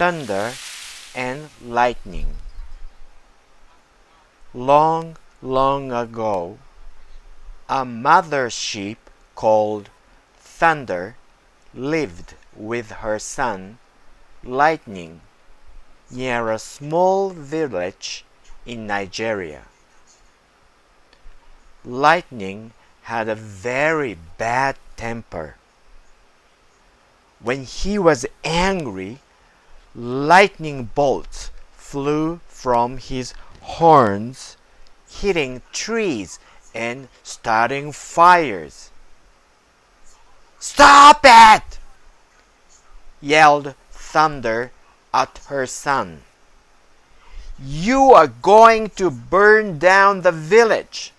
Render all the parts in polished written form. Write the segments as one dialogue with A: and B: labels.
A: thunder and lightning. Long, long ago, a mother sheep called Thunder lived with her son, Lightning, near a small village in Nigeria. Lightning had a very bad temper. When he was angry, lightning bolts flew from his horns, hitting trees and starting fires. "Stop it!" yelled Thunder at her son. "You are going to burn down the village."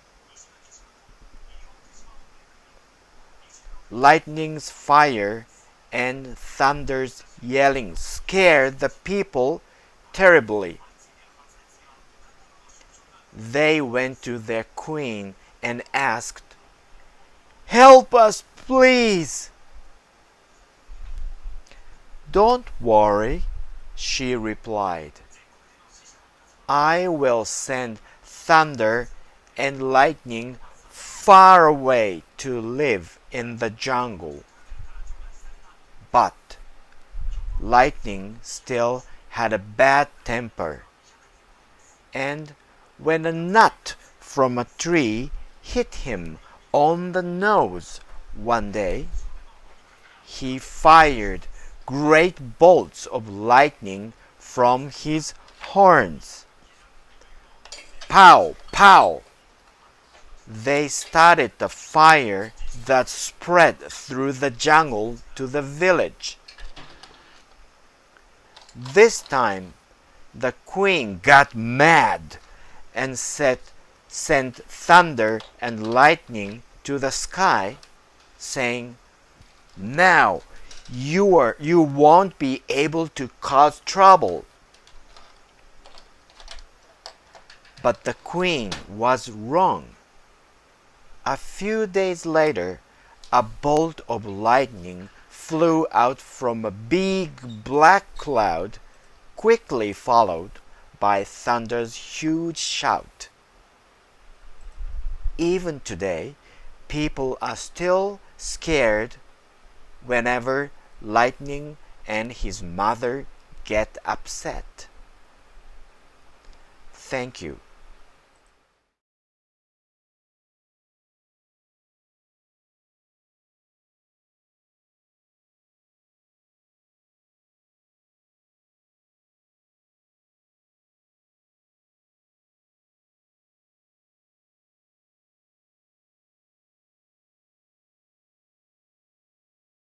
A: Lightning's fire and Thunder's yelling scared the people terribly. They went to their queen and asked, "Help us, please." "Don't worry," she replied. "I will send Thunder and Lightning far away to live in the jungle." But Lightning still had a bad temper, and when a nut from a tree hit him on the nose one day, he fired great bolts of lightning from his horns. Pow, pow! They started the fire that spread through the jungle to the village. This time, the queen got mad and sent Thunder and Lightning to the sky, saying, "Now you won't be able to cause trouble." But the queen was wrong. A few days later, a bolt of lightning flew out from a big black cloud, quickly followed by Thunder's huge shout. Even today, people are still scared whenever Lightning and his mother get upset. Thank you.